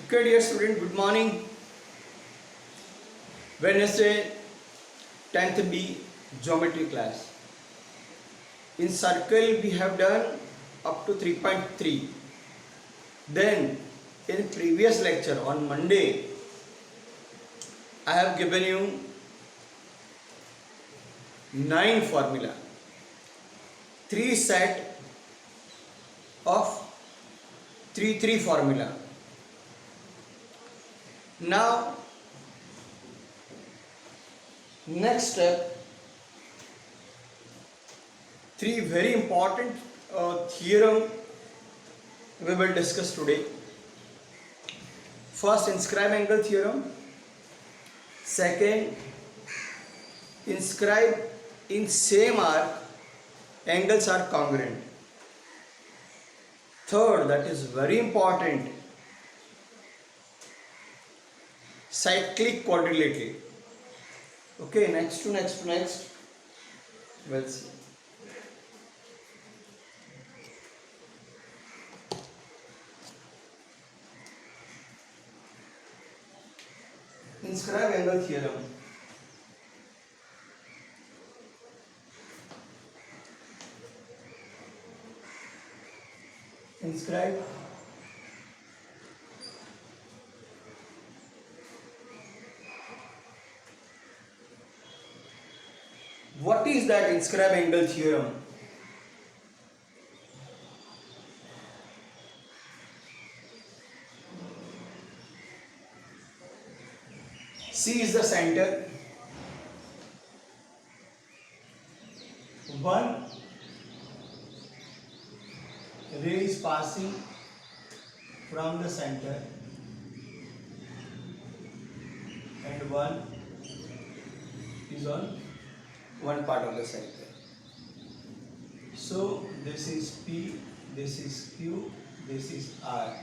Okay, dear student, good morning. Wednesday, 10th B, geometry class. In circle, we have done up to 3.3. Then, in previous lecture on Monday, I have given you 9 formula, 3 set of 3 formula. Now, next step, 3 very important theorem we will discuss today. First, inscribe angle theorem. Second, inscribe in same arc angles are congruent. Third, that is very important, cyclic quadrilateral. Okay, next. We'll see. Inscribe angle theorem. Inscribe what is that inscribe angle theorem? C is the center. One ray is passing from the center and one is on one part of the center. So this is P, this is Q, this is R,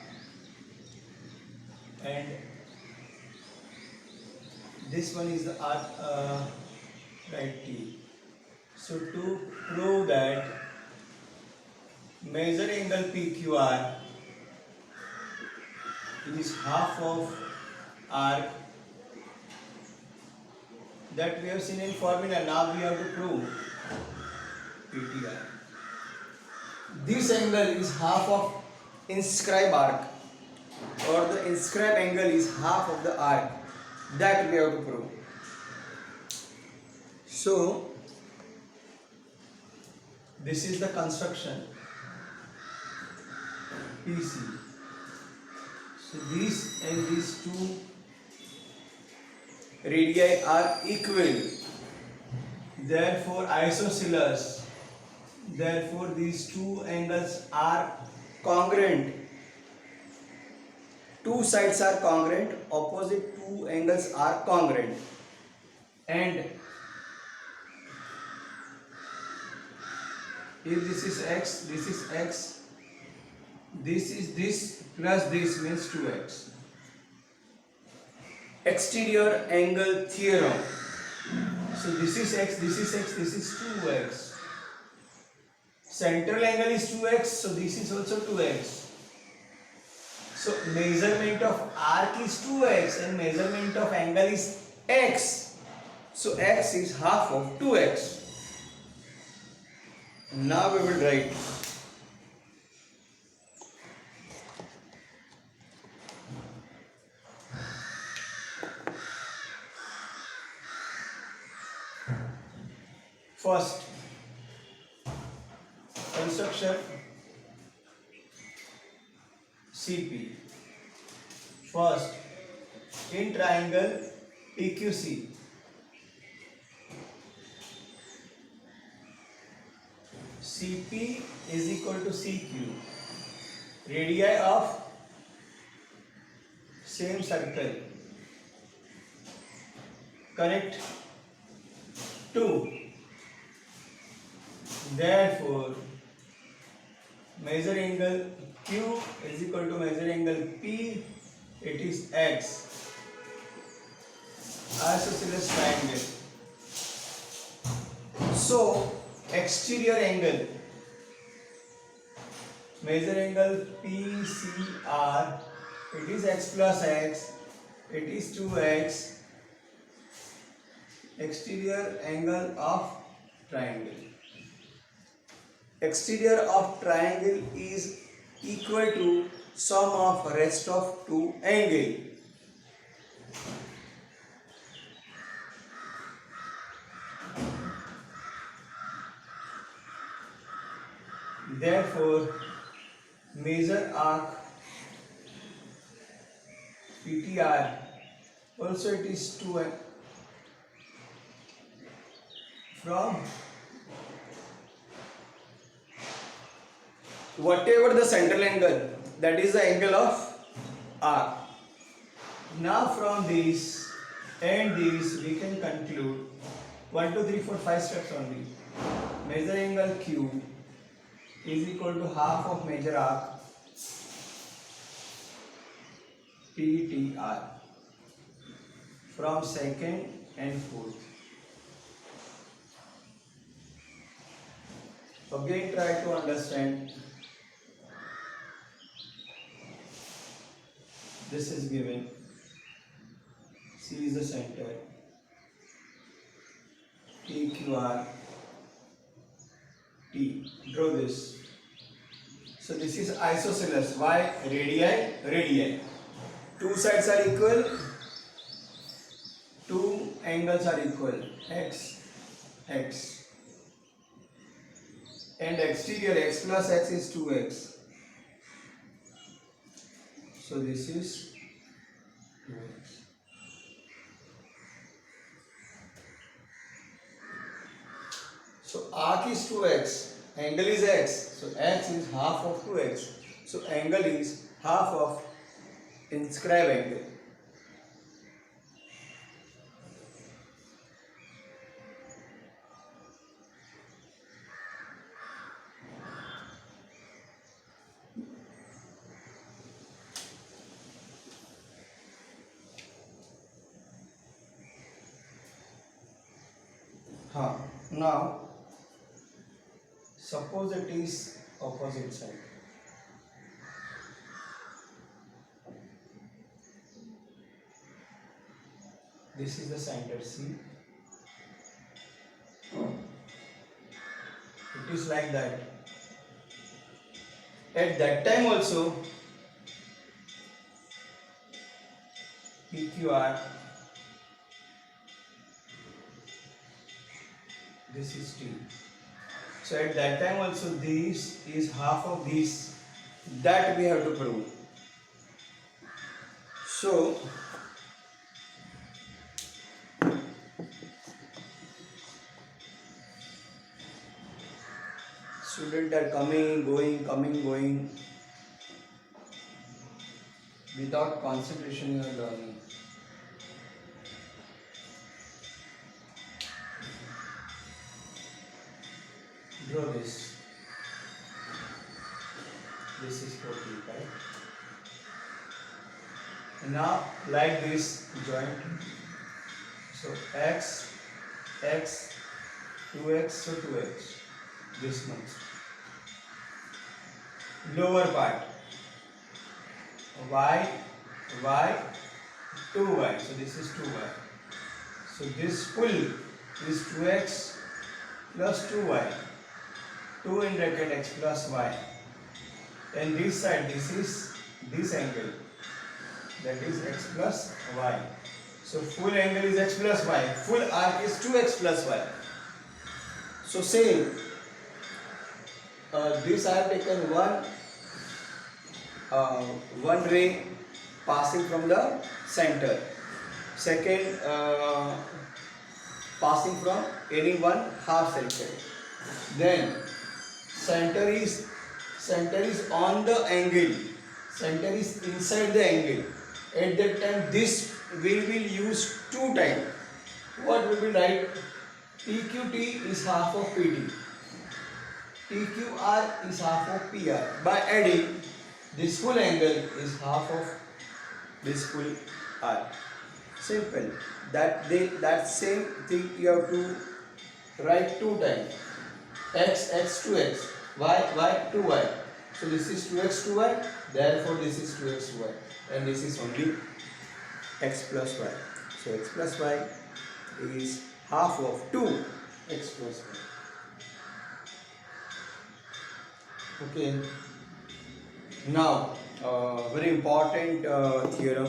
and this one is the R, right, T. So to prove that measure angle PQR is half of arc that we have seen in formula. Now we have to prove PTR. This angle is half of inscribe arc, or the inscribe angle is half of the arc. That we have to prove. So this is the construction PC. So these and these two radii are equal. Therefore isosceles. Therefore these two angles are congruent. Two sides are congruent. Opposite two angles are congruent. And if this is x, this is x, this is this plus this means 2x. Exterior angle theorem. So this is x, this is x, this is 2x. Central angle is 2x, so this is also 2x. So measurement of arc is 2x and measurement of angle is x. So x is half of 2x. Now we will write first construction CP. First, in triangle PQC, CP is equal to CQ, radii of same circle, connect 2. Therefore, measure angle Q is equal to measure angle P, it is x. Isosceles triangle. So, exterior angle, measure angle PCR it is x plus x, it is 2x, exterior angle of triangle. Exterior of triangle is equal to sum of rest of two angle. Therefore, major arc PTR also it is 2 from whatever the central angle, that is the angle of arc. Now from this and this we can conclude 1, 2, 3, 4, 5 steps only. Major angle Q is equal to half of major arc PTR from second and fourth. Again try to understand. This is given. C is the center. PQR T. Draw this. So this is isosceles. Why? Radii, radii. Two sides are equal. Two angles are equal. X, X. And exterior x plus x is 2x. So this is 2x. So arc is 2x, angle is x. So x is half of 2x. So angle is half of inscribed angle. Now suppose it is opposite side. This is the center C. It is like that. At that time also PQR, this is T. So at that time also this is half of this. That we have to prove. So students are coming, going without concentration in your learning. Draw this. This is 40, right? Now like this joint. So x, x, 2x, so 2x. This much. Lower part. Y, y, 2y. So this is 2y. So this full is 2x plus 2y. 2 in bracket x plus y. And this side, this is this angle. That is x plus y. So full angle is x plus y. Full arc is 2x plus y. So say this I have taken one ray passing from the center. Second passing from any one half circle. Then center is on the angle. Center is inside the angle. At that time this we will use 2 times. What will be right? PQT is half of PT. PQR is half of PR. By adding, this full angle is half of this full R. Simple. That same thing you have to write 2 times. X, 2x. Y, 2y. So this is 2x 2y, therefore this is 2x 2y, and this is only x plus y. So x plus y is half of 2x plus y. Okay. Now, very important theorem.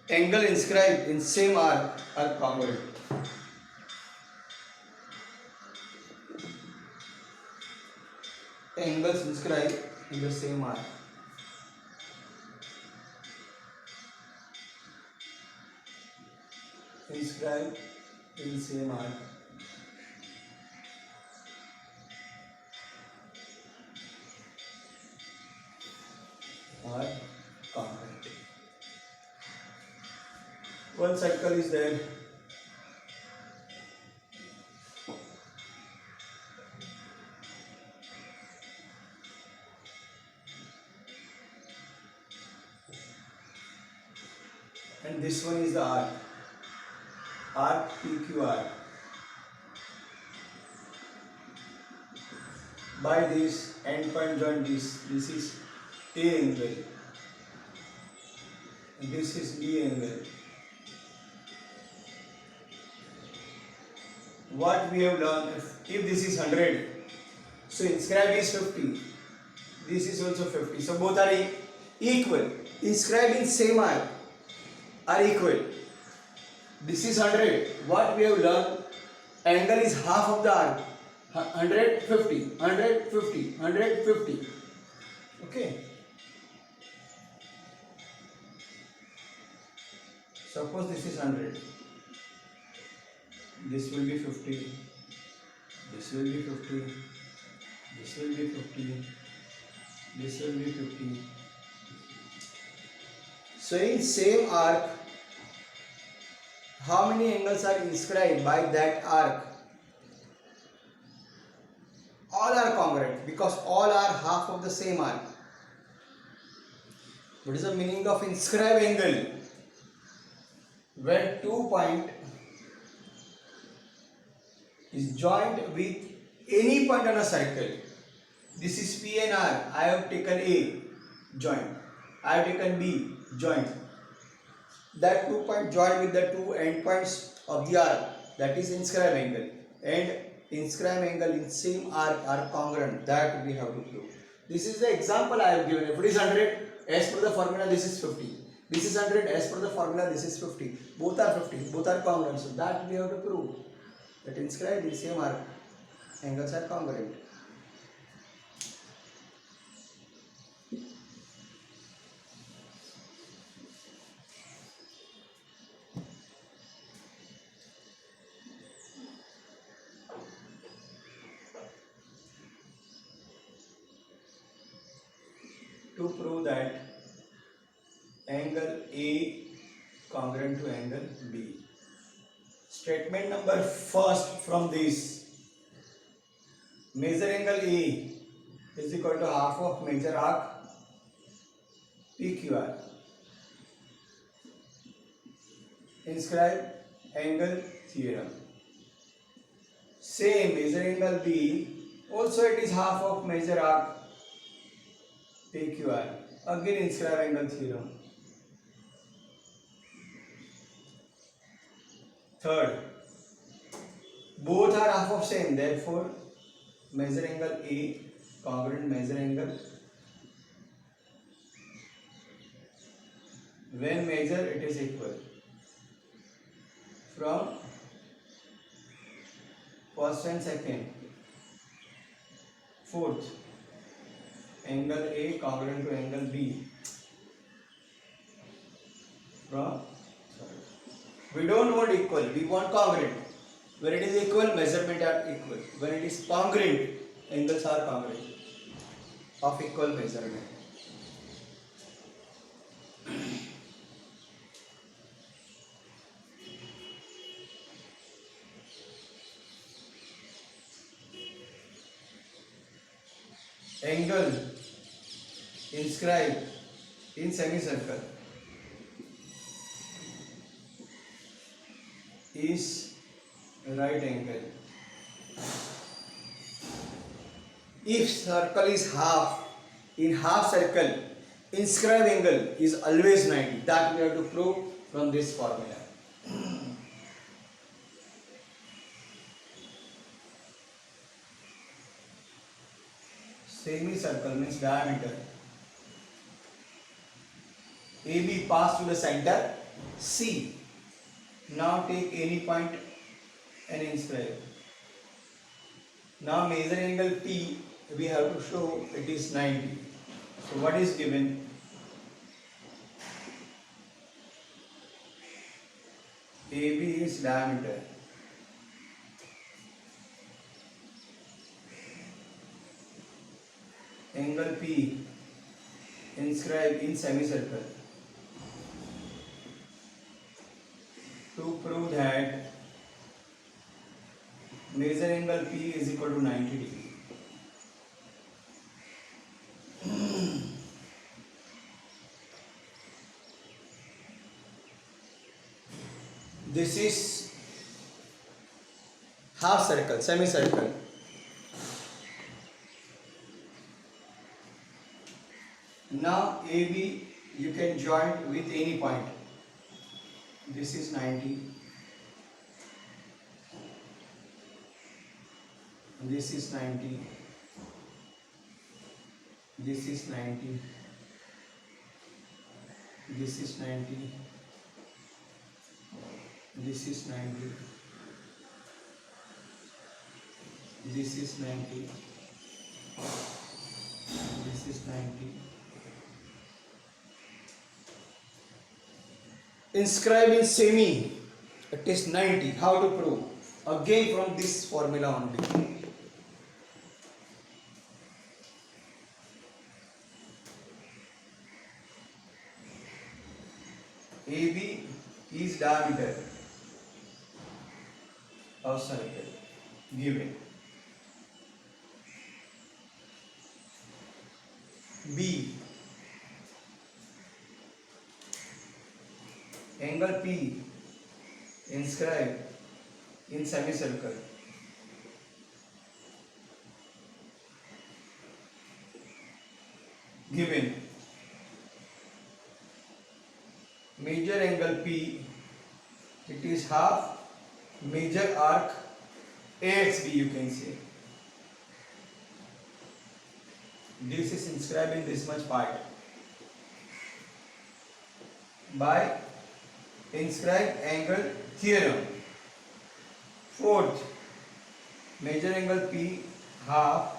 Angle inscribed in same arc are congruent. Angles inscribed in the same arc inscribed in same arc are congruent. One circle is there. And this one is the arc PQR. By this endpoint joint, this is A angle, and this is B angle. What we have done, if this is 100, so inscribed is 50, this is also 50, so both are equal. Inscribed in same arc are equal. This is 100. What we have learned, angle is half of the arc. 150, 150, 150. Okay. Suppose this is 100. This will be 50. This will be 50. This will be 50. This will be 50. So in same arc, how many angles are inscribed by that arc? All are congruent because all are half of the same arc. What is the meaning of inscribed angle? When 2 point is joined with any point on a circle. This is P and R. I have taken A joint. I have taken B joint. That 2 point joined with the 2 endpoints of the arc, that is inscribed angle, and inscribed angle in same arc are congruent. That we have to prove. This is the example I have given. If it is 100, as per the formula, this is 50. This is 100, as per the formula, this is 50. Both are 50. Both are congruent. So that we have to prove. That inscribed in same arc angles are congruent. To prove that angle A congruent to angle B. Statement number first from this, measure angle A is equal to half of major arc PQR. Inscribe angle theorem. Same, measure angle B, also it is half of major arc PQR. Again inscribe angle theorem. Third, both are half of same, therefore measure angle A congruent measure angle. When measure, it is equal. From first and second. Fourth, angle A congruent to angle B. From, we don't want equal, we want congruent. When it is equal, measurement are equal. When it is congruent, angles are congruent of equal measurement. Angle inscribed in semicircle is right angle. If circle is half, in half circle, inscribed angle is always 90. That we have to prove from this formula. Semicircle means diameter. AB pass to the center C. Now take any point and inscribe. Now measure angle P, we have to show it is 90. So what is given? AB is diameter. Angle P inscribed in semicircle. To prove that measure angle P is equal to 90 degree. This is half circle, semicircle. Now AB you can join with any point. This is 90. This is 90. This is 90. This is 90. This is 90. This is 90. This is 90. Inscribe in semi, it is 90. How to prove? Again from this formula only. AB is diameter of circle given. B, angle P inscribed in semicircle. Given. Major angle P, it is half major arc AXB, you can say. This is inscribed in this much part by inscribed angle theorem. Fourth, major angle P half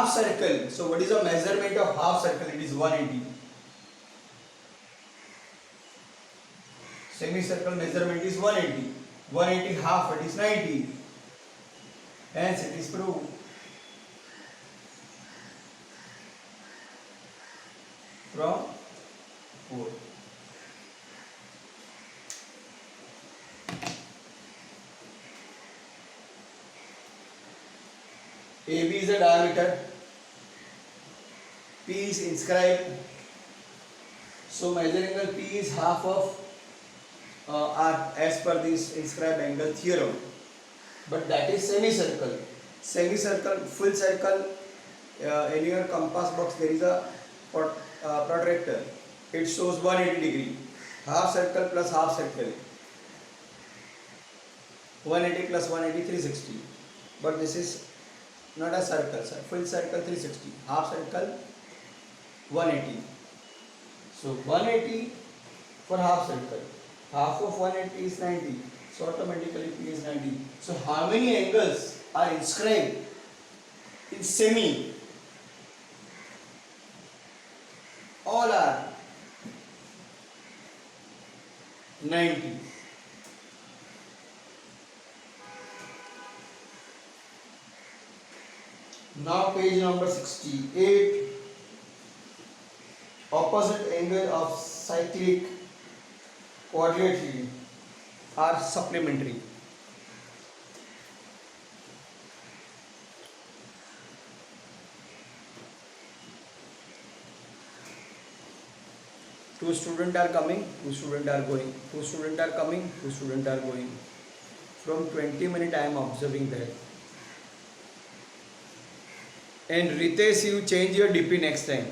circle. So what is the measurement of half circle? It is 180. Semicircle measurement is 180. 180 half, it is 90. Hence it is proved. From 4. AB is a diameter. P is inscribed. So measure angle P is half of arc as per this inscribed angle theorem. But that is semicircle. Semicircle, full circle, in your compass box there is a protractor. It shows 180 degree. Half circle plus half circle. 180 plus 180, 360. But this is not a circle, sir. Full circle 360. Half circle 180. So 180 for half circle. Half of 180 is 90. So automatically P is 90. So how many angles are inscribed in semi? All are 90. Now page number 68. Opposite angle of cyclic quadrilateral are supplementary. To Two students are coming, two students are going, two students are coming, two students are going. From 20 minutes I am observing that. And Ritesh, you change your DP next time.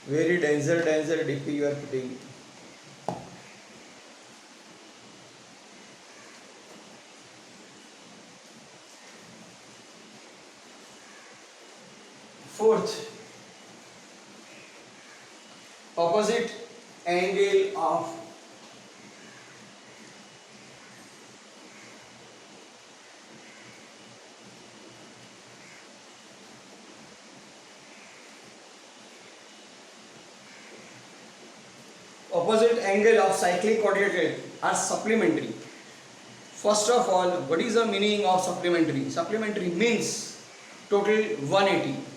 Very denser DP you are putting. Fourth, opposite angle of cyclic quadrilateral are supplementary. First of all, what is the meaning of supplementary? Supplementary means total 180.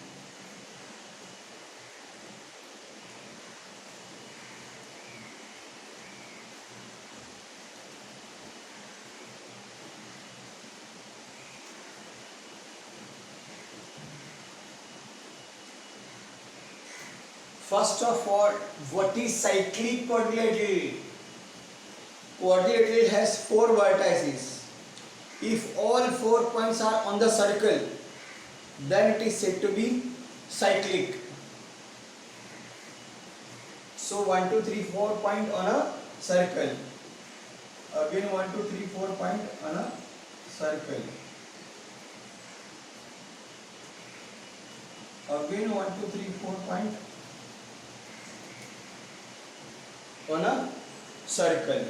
First of all, what is cyclic quadrilateral? Quadrilateral has 4 vertices. If all 4 points are on the circle, then it is said to be cyclic. So 1, 2, 3, 4 point on a circle. Again 1, 2, 3, 4 point on a circle. Again 1, 2, 3, 4 point on a circle.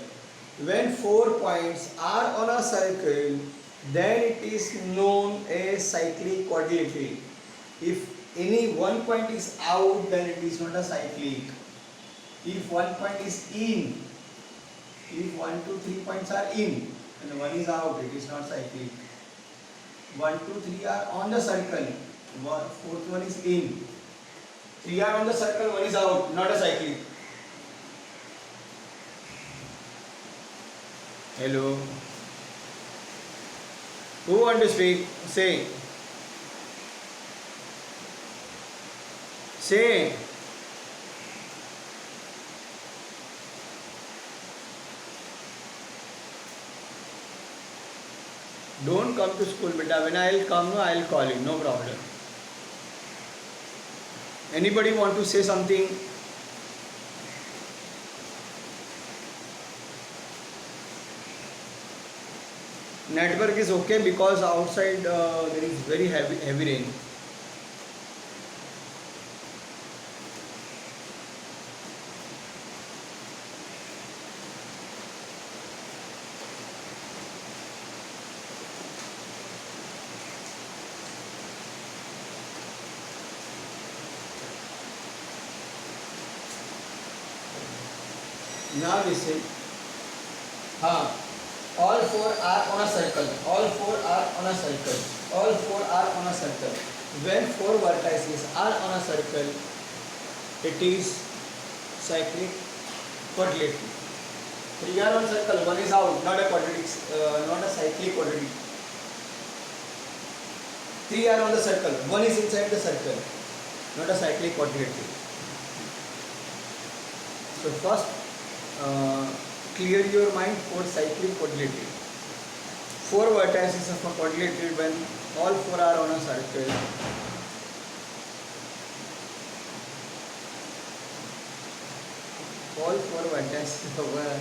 When 4 points are on a circle, then it is known as cyclic quadrilateral. If any one point is out, then it is not a cyclic. If one point is in, if 1, 2, 3 points are in and one is out, it is not cyclic. 1, 2, 3 are on the circle, fourth one is in. 3 are on the circle, one is out, not a cyclic. Hello. Who want to speak? Say. Say. Don't come to school, beta. When I will come, I will call you. No problem. Anybody want to say something? Network is okay because outside there is very heavy rain. Now listen. All 4 are on a circle. All 4 are on a circle. All 4 are on a circle. When 4 vertices are on a circle, it is cyclic quadrilateral. 3 are on circle, 1 is out, not a quadratic, not a cyclic quadratic. 3 are on the circle, 1 is inside the circle, not a cyclic quadrilateral. So first, clear your mind for cyclic quadrilateral. 4 vertices of a quadrilateral when all 4 are on a circle. All 4 vertices of a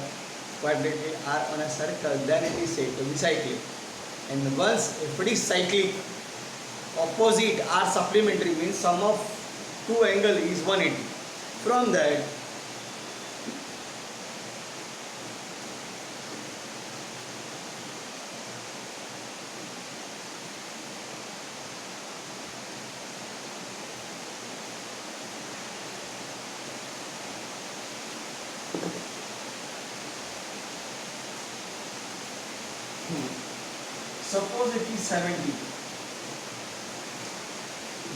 quadrilateral are on a circle, then it is said to be cyclic. And once if it is cyclic, opposite are supplementary, means sum of 2 angle is 180. From that, suppose it is 70.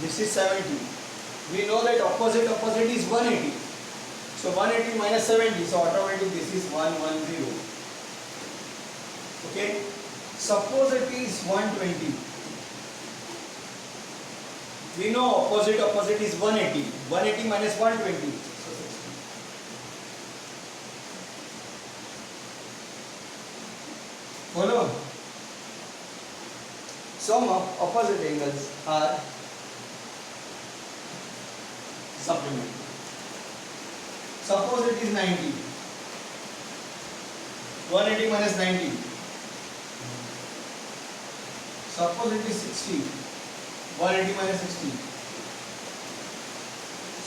This is 70. We know that opposite is 180. So 180 minus 70. So automatically this is 110. Okay. Suppose it is 120. We know opposite is 180. 180 minus 120. Follow? Sum of opposite angles are supplement. Suppose it is 90. 180 minus 90. Suppose it is 60. 180 minus 60.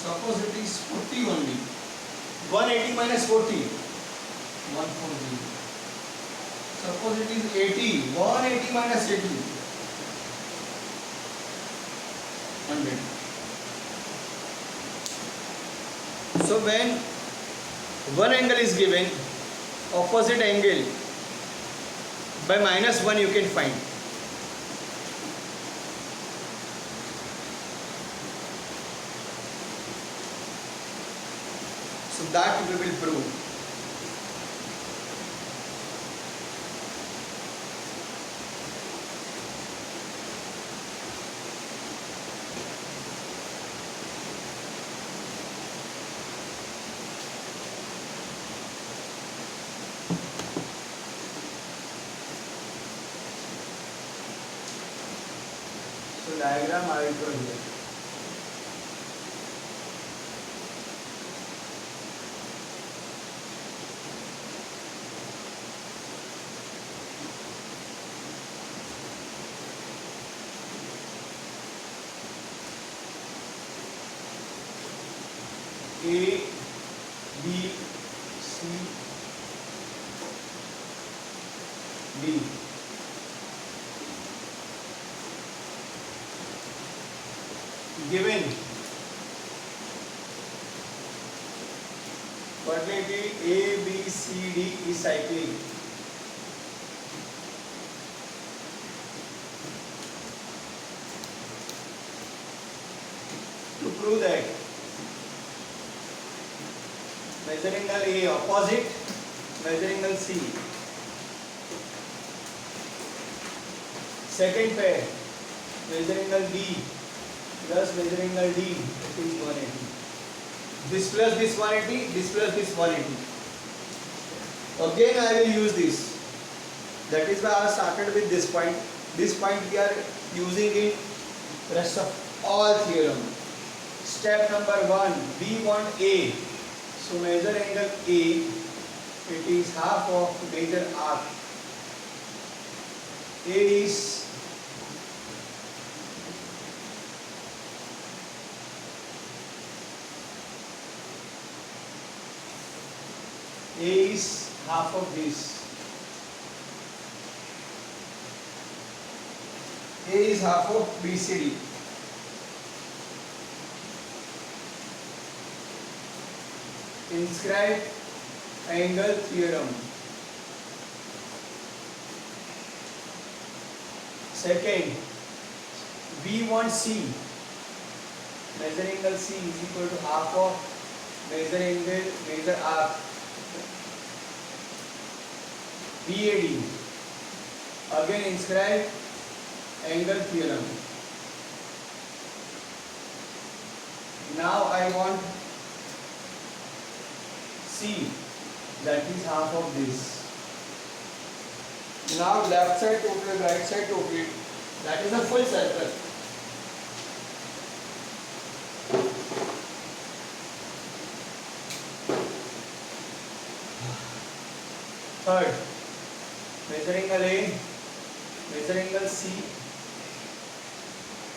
Suppose it is 40 only. 180 minus 40. 140. Suppose it is 80. 180 minus 80. 100. So when one angle is given, opposite angle by -1 you can find. So that we will prove. So diagram I will draw here. A, B, C, D. Given quantity A, B, C, D is cyclic. To prove that, measure angle A opposite measure angle C. Second pair, measure angle B plus measure angle D, it is 180. This plus this 180, this plus this 180. Again I will use this. That is why I started with this point. This point we are using in rest of all theorem. Step number 1, we want A. So measure angle A, it is half of major arc. A is half of this. A is half of BCD. Inscribe angle theorem. Second, we want C. Measure angle C is equal to half of major arc BAD. Again inscribe angle theorem. Now I want C, that is half of this. Now left side total, right side total, that is a full circle. Third, measure angle A, measure angle C,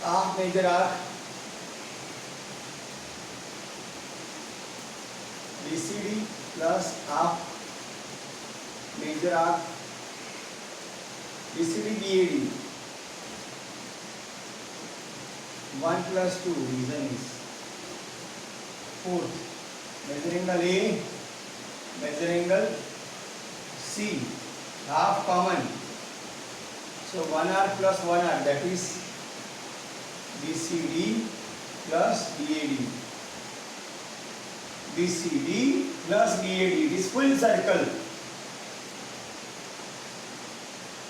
half major arc BCD plus half major arc BCD BAD. 1 plus 2, reason is. Fourth, measure angle A, measure angle C, half common. So 1 arc plus 1 arc, that is BCD plus BAD. BCD plus BAD, it is full circle.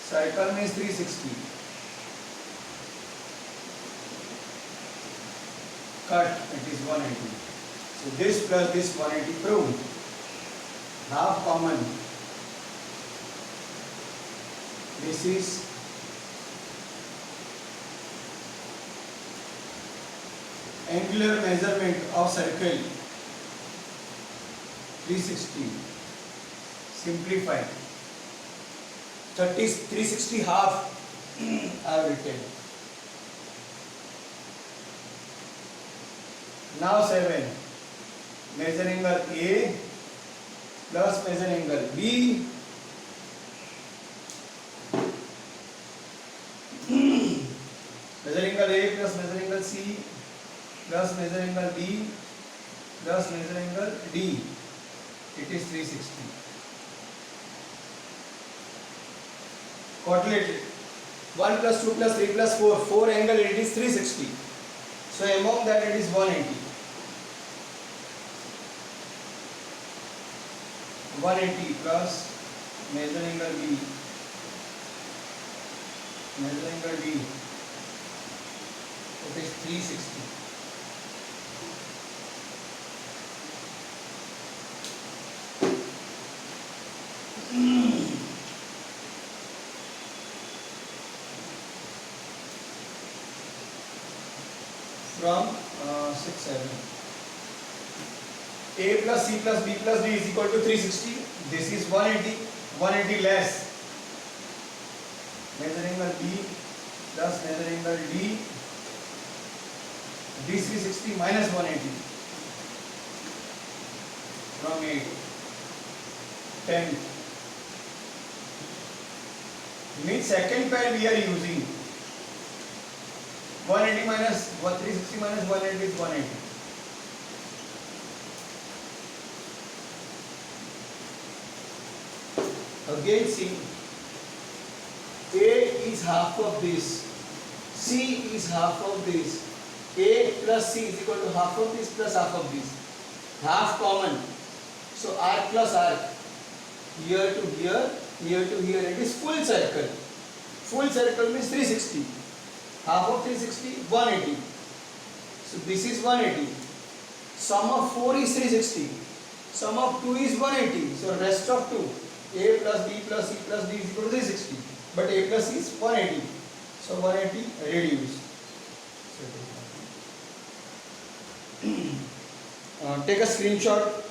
Circle means 360. Cut, it is 180. So this plus this 180 proved. Half common. This is angular measurement of circle 360. Simplify. 360 half I have written. Now 7. Measure angle A plus measure angle B measure angle A plus measure angle C plus measure angle B plus measure angle D. It is 360. Calculate 1 plus 2 plus 3 plus 4. 4 angle, it is 360. So among that it is 180. 180 plus measure angle B. Measure angle D. It is 360. From 6, 7. A plus C plus B plus D is equal to 360. This is 180. 180 less. Measure angle B plus measure angle D. D 360 minus 180. From 8. 10. Means second pair we are using. 180 minus 360 minus 180 is 180. Again see, A is half of this, C is half of this. A plus C is equal to half of this plus half of this. Half common. So arc plus arc. Here to here, here to here. It is full circle. Full circle means 360. Half of 360, 180. So this is 180. Sum of 4 is 360. Sum of 2 is 180. So rest of 2. A plus B plus C plus D is equal to 360. But A plus C is 180. So 180 reduced. Take a screenshot.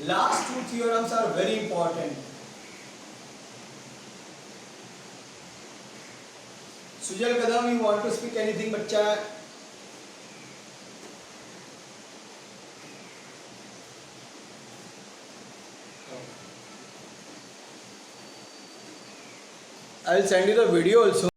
Last two theorems are very important. Sujal Kadam, you want to speak anything, bachcha? I will send you the video also.